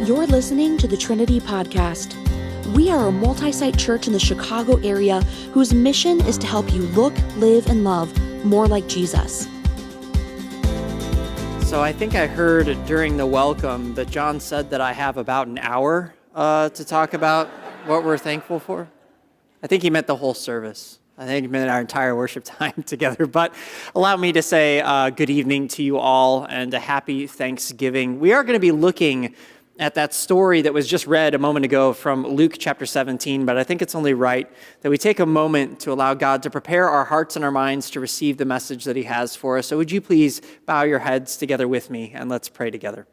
You're listening to the Trinity podcast. We are a multi-site church in the Chicago area whose mission is to help you look, live, and love more like Jesus. So I think I heard during the welcome that John said that I have about an hour to talk about what we're thankful for. I think he meant the whole service. I think he meant our entire worship time together. But allow me to say good evening to you all and a happy Thanksgiving. We are going to be looking at that story that was just read a moment ago from Luke chapter 17, but I think it's only right that we take a moment to allow God to prepare our hearts and our minds to receive the message that he has for us. So would you please bow your heads together with me and let's pray together.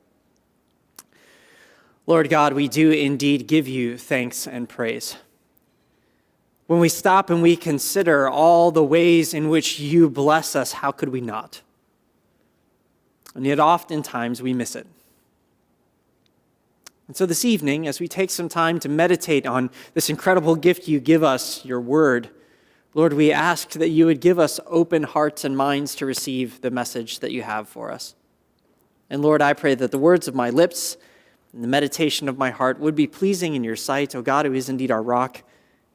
Lord God, we do indeed give you thanks and praise. When we stop and we consider all the ways in which you bless us, how could we not? And yet oftentimes we miss it. And so this evening, as we take some time to meditate on this incredible gift you give us, your word, Lord, we ask that you would give us open hearts and minds to receive the message that you have for us. And Lord, I pray that the words of my lips and the meditation of my heart would be pleasing in your sight, O God, who is indeed our rock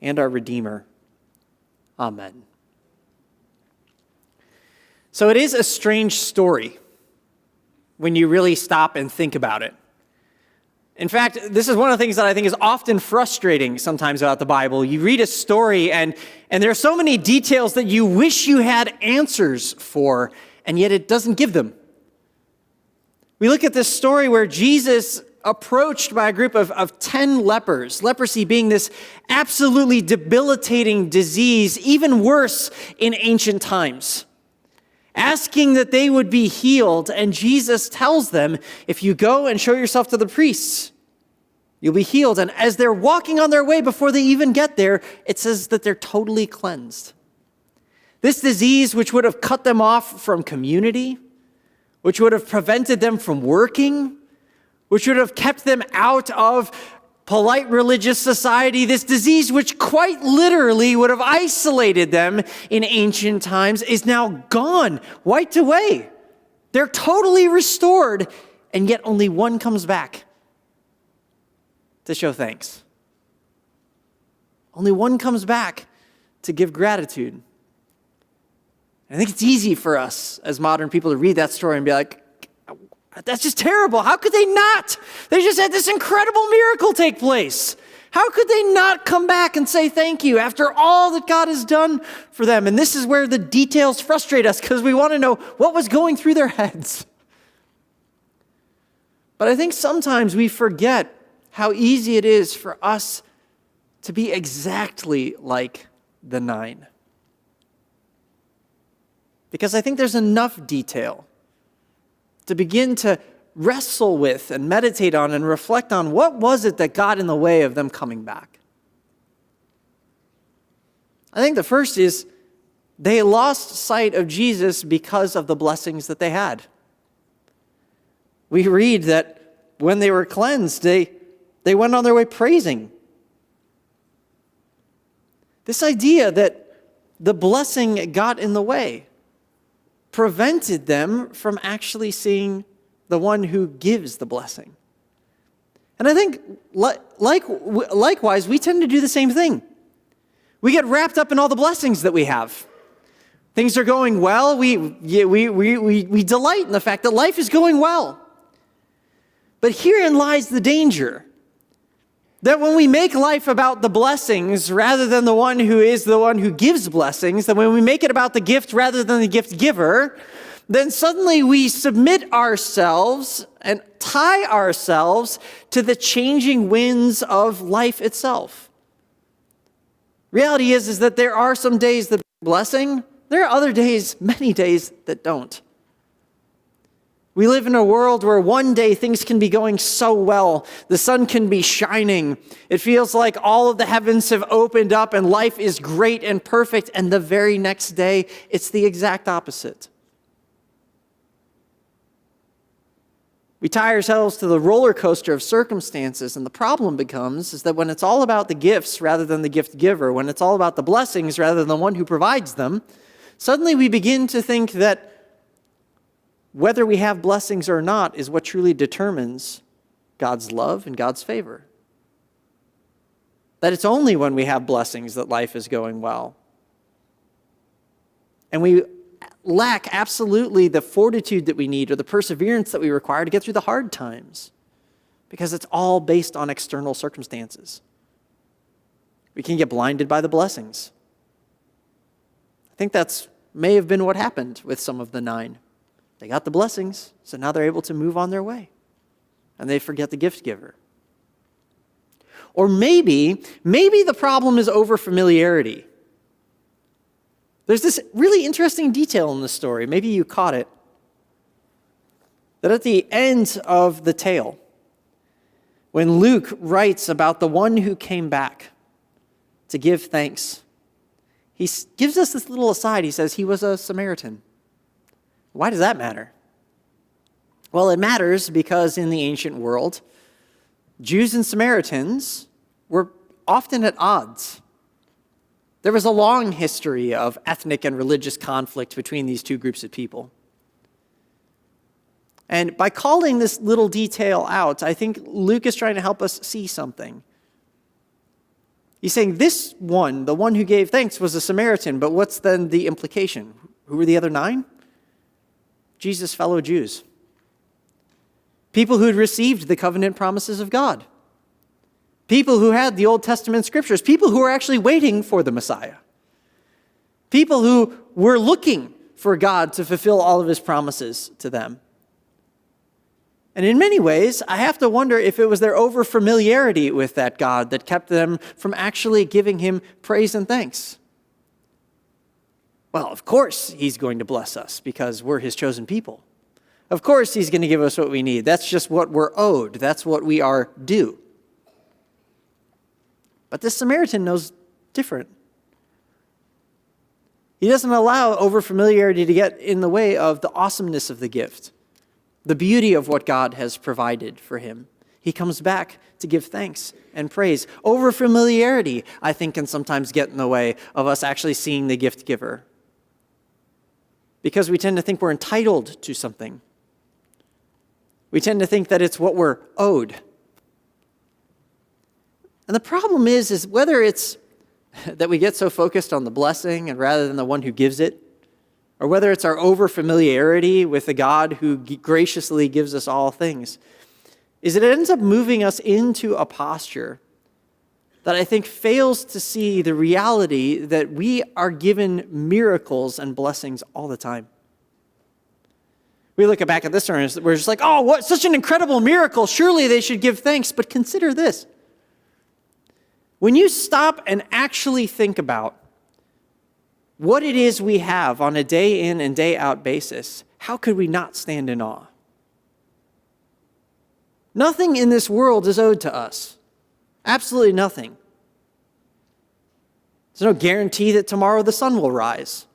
and our Redeemer. Amen. So it is a strange story when you really stop and think about it. In fact, this is one of the things that I think is often frustrating sometimes about the Bible. You read a story and there are so many details that you wish you had answers for, and yet it doesn't give them. We look at this story where Jesus approached by a group of 10 lepers, leprosy being this absolutely debilitating disease, even worse in ancient times, asking that they would be healed. And Jesus tells them, if you go and show yourself to the priests, you'll be healed. And as they're walking on their way, before they even get there, it says that they're totally cleansed. This disease, which would have cut them off from community, which would have prevented them from working, which would have kept them out of polite religious society, this disease which quite literally would have isolated them in ancient times, is now gone, wiped away. They're totally restored, and yet only one comes back to show thanks. Only one comes back to give gratitude. I think it's easy for us as modern people to read that story and be like, that's just terrible. How could they not? They just had this incredible miracle take place. How could they not come back and say thank you after all that God has done for them? And this is where the details frustrate us because we want to know what was going through their heads. But I think sometimes we forget how easy it is for us to be exactly like the 9. Because I think there's enough detail to begin to wrestle with and meditate on and reflect on what was it that got in the way of them coming back. I think the first is they lost sight of Jesus because of the blessings that they had. We read that when they were cleansed, they went on their way praising. This idea that the blessing got in the way prevented them from actually seeing the one who gives the blessing. And I think, likewise, we tend to do the same thing. We get wrapped up in all the blessings that we have. Things are going well. We delight in the fact that life is going well. But herein lies the danger. That when we make life about the blessings rather than the one who is the one who gives blessings, that when we make it about the gift rather than the gift giver, then suddenly we submit ourselves and tie ourselves to the changing winds of life itself. Reality is that there are some days that bring blessing. There are other days, many days, that don't. We live in a world where one day things can be going so well. The sun can be shining. It feels like all of the heavens have opened up and life is great and perfect. And the very next day, it's the exact opposite. We tie ourselves to the roller coaster of circumstances. And the problem becomes is that when it's all about the gifts rather than the gift giver, when it's all about the blessings rather than the one who provides them, suddenly we begin to think that whether we have blessings or not is what truly determines God's love and God's favor. That it's only when we have blessings that life is going well. And we lack absolutely the fortitude that we need or the perseverance that we require to get through the hard times, because it's all based on external circumstances. We can get blinded by the blessings. I think that's may have been what happened with some of the 9. They got the blessings, so now they're able to move on their way, and they forget the gift giver. Or maybe the problem is overfamiliarity. There's this really interesting detail in the story. Maybe you caught it. That at the end of the tale, when Luke writes about the one who came back to give thanks, he gives us this little aside. He says he was a Samaritan. Why does that matter? Well, it matters because in the ancient world, Jews and Samaritans were often at odds. There was a long history of ethnic and religious conflict between these two groups of people. And by calling this little detail out, I think Luke is trying to help us see something. He's saying this one, the one who gave thanks, was a Samaritan, but what's then the implication? Who were the other 9? Jesus' fellow Jews. People who had received the covenant promises of God. People who had the Old Testament scriptures. People who were actually waiting for the Messiah. People who were looking for God to fulfill all of his promises to them. And in many ways, I have to wonder if it was their overfamiliarity with that God that kept them from actually giving him praise and thanks. Well, of course he's going to bless us because we're his chosen people. Of course he's going to give us what we need. That's just what we're owed. That's what we are due. But this Samaritan knows different. He doesn't allow overfamiliarity to get in the way of the awesomeness of the gift, the beauty of what God has provided for him. He comes back to give thanks and praise. Overfamiliarity, I think, can sometimes get in the way of us actually seeing the gift giver, because we tend to think we're entitled to something. We tend to think that it's what we're owed. And the problem is whether it's that we get so focused on the blessing and rather than the one who gives it, or whether it's our overfamiliarity with the God who graciously gives us all things, is it ends up moving us into a posture that I think fails to see the reality that we are given miracles and blessings all the time. We look back at this sermon, we're just like, oh, what such an incredible miracle. Surely they should give thanks. But consider this. When you stop and actually think about what it is we have on a day in and day out basis, how could we not stand in awe? Nothing in this world is owed to us. Absolutely nothing. There's no guarantee that tomorrow the sun will rise.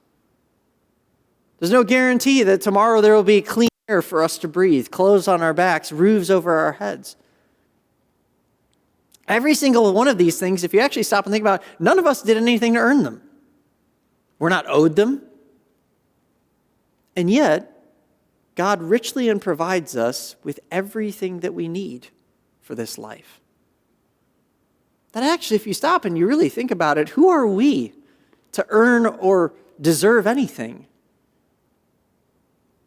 There's no guarantee that tomorrow there will be clean air for us to breathe, clothes on our backs, roofs over our heads. Every single one of these things, if you actually stop and think about it, none of us did anything to earn them. We're not owed them. And yet, God richly and provides us with everything that we need for this life. That actually, if you stop and you really think about it, who are we to earn or deserve anything?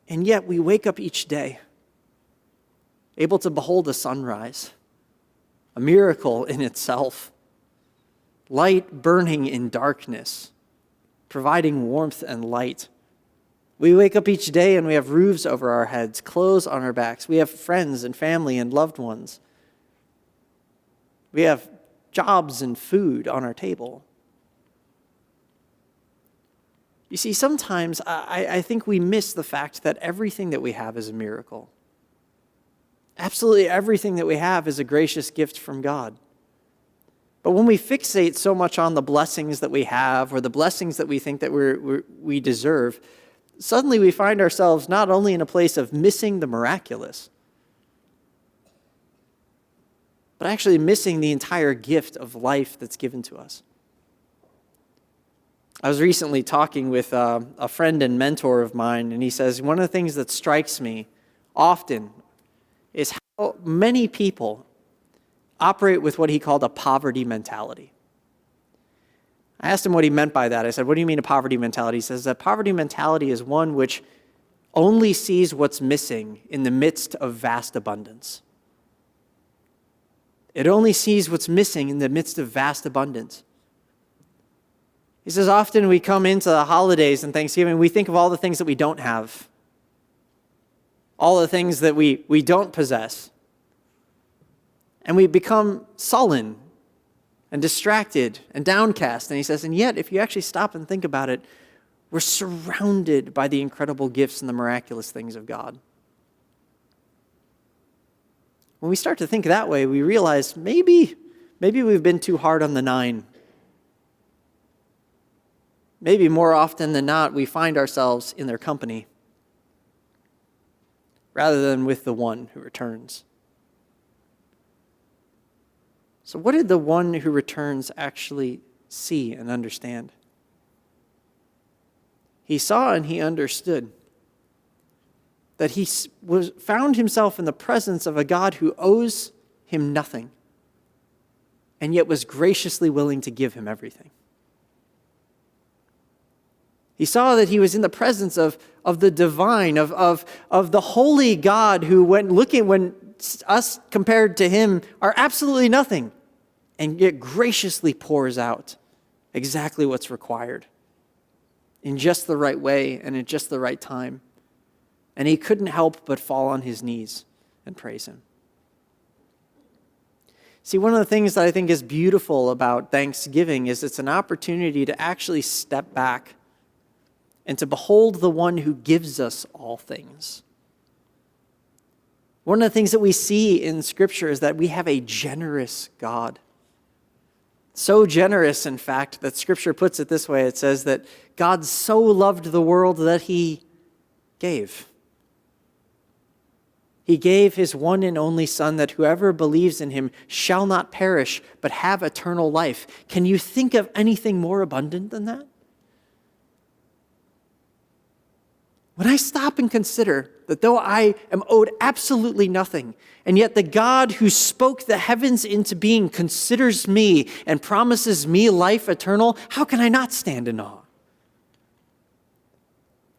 And yet we wake up each day able to behold a sunrise, a miracle in itself, light burning in darkness, providing warmth and light. We wake up each day and we have roofs over our heads, clothes on our backs. We have friends and family and loved ones. We have jobs and food on our table. You see, sometimes I think we miss the fact that everything that we have is a miracle. Absolutely everything that we have is a gracious gift from God. But when we fixate so much on the blessings that we have or the blessings that we think that we deserve, suddenly we find ourselves not only in a place of missing the miraculous, but actually missing the entire gift of life that's given to us. I was recently talking with a friend and mentor of mine, and he says, one of the things that strikes me often is how many people operate with what he called a poverty mentality. I asked him what he meant by that. I said, what do you mean a poverty mentality? He says that poverty mentality is one which only sees what's missing in the midst of vast abundance. It only sees what's missing in the midst of vast abundance. He says, often we come into the holidays and Thanksgiving, we think of all the things that we don't have, all the things that we don't possess. And we become sullen and distracted and downcast. And he says, and yet, if you actually stop and think about it, we're surrounded by the incredible gifts and the miraculous things of God. When we start to think that way, we realize maybe we've been too hard on the 9. Maybe more often than not, we find ourselves in their company rather than with the one who returns. So what did the one who returns actually see and understand? He saw and he understood that he found himself in the presence of a God who owes him nothing and yet was graciously willing to give him everything. He saw that he was in the presence of the divine, of the holy God who, when us compared to him are absolutely nothing, and yet graciously pours out exactly what's required in just the right way and in just the right time. And he couldn't help but fall on his knees and praise him. See, one of the things that I think is beautiful about Thanksgiving is it's an opportunity to actually step back and to behold the one who gives us all things. One of the things that we see in Scripture is that we have a generous God. So generous, in fact, that Scripture puts it this way. It says that God so loved the world that he gave. He gave his one and only Son that whoever believes in him shall not perish, but have eternal life. Can you think of anything more abundant than that? When I stop and consider that though I am owed absolutely nothing, and yet the God who spoke the heavens into being considers me and promises me life eternal, how can I not stand in awe?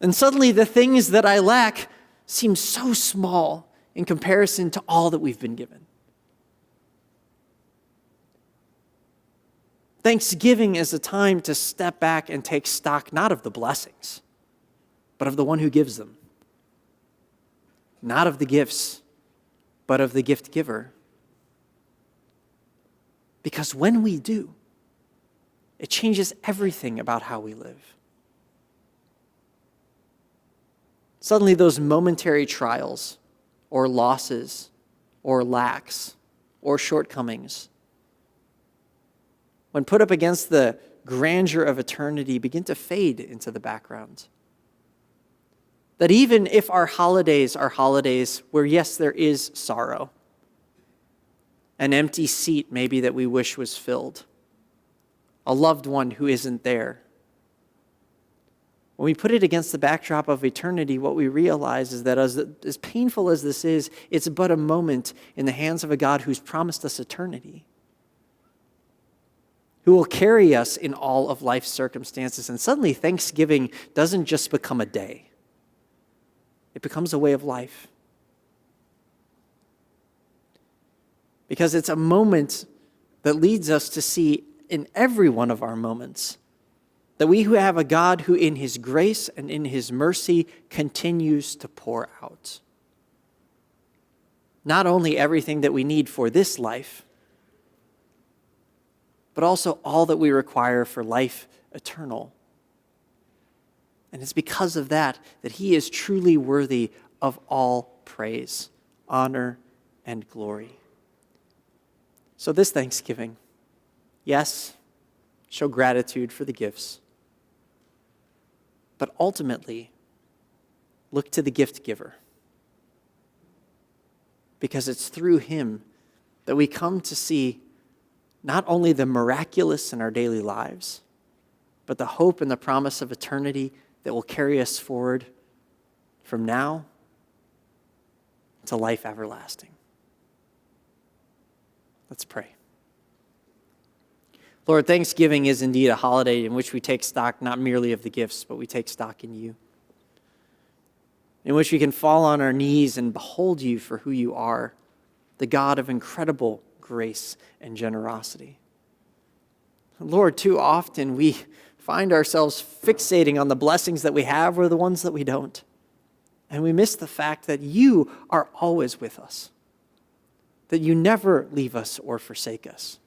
And suddenly the things that I lack seem so small in comparison to all that we've been given. Thanksgiving is a time to step back and take stock not of the blessings, but of the one who gives them. Not of the gifts, but of the gift giver. Because when we do, it changes everything about how we live. Suddenly those momentary trials or losses or lacks or shortcomings, when put up against the grandeur of eternity, begin to fade into the background. That even if our holidays are holidays where, yes, there is sorrow, an empty seat maybe that we wish was filled, a loved one who isn't there, when we put it against the backdrop of eternity, what we realize is that as painful as this is, it's but a moment in the hands of a God who's promised us eternity, who will carry us in all of life's circumstances. And suddenly Thanksgiving doesn't just become a day. It becomes a way of life. Because it's a moment that leads us to see in every one of our moments that we who have a God who in his grace and in his mercy continues to pour out not only everything that we need for this life, but also all that we require for life eternal. And it's because of that he is truly worthy of all praise, honor, and glory. So this Thanksgiving, yes, show gratitude for the gifts, but ultimately look to the gift giver. Because it's through him that we come to see not only the miraculous in our daily lives, but the hope and the promise of eternity that will carry us forward from now to life everlasting. Let's pray. Lord, Thanksgiving is indeed a holiday in which we take stock not merely of the gifts, but we take stock in you, in which we can fall on our knees and behold you for who you are, the God of incredible grace and generosity. Lord, too often we find ourselves fixating on the blessings that we have or the ones that we don't. And we miss the fact that you are always with us, that you never leave us or forsake us,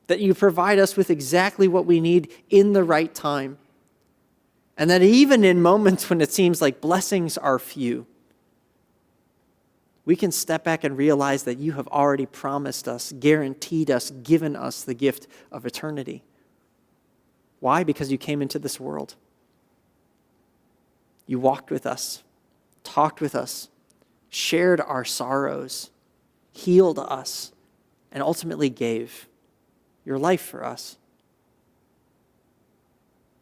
that you provide us with exactly what we need in the right time, and that even in moments when it seems like blessings are few, we can step back and realize that you have already promised us, guaranteed us, given us the gift of eternity. Why? Because you came into this world. You walked with us, talked with us, shared our sorrows, healed us, and ultimately gave your life for us.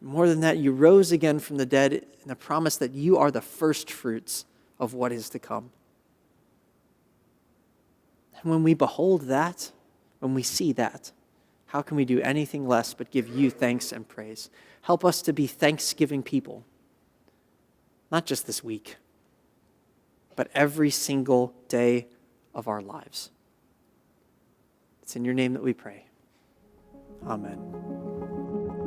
More than that, you rose again from the dead in the promise that you are the first fruits of what is to come. And when we behold that, when we see that, how can we do anything less but give you thanks and praise? Help us to be thanksgiving people, not just this week, but every single day of our lives. It's in your name that we pray. Amen.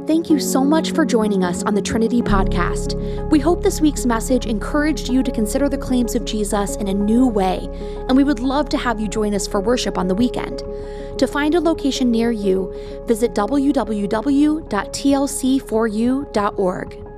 Thank you so much for joining us on the Trinity podcast. We hope this week's message encouraged you to consider the claims of Jesus in a new way, and we would love to have you join us for worship on the weekend. To find a location near you, visit www.tlc4u.org.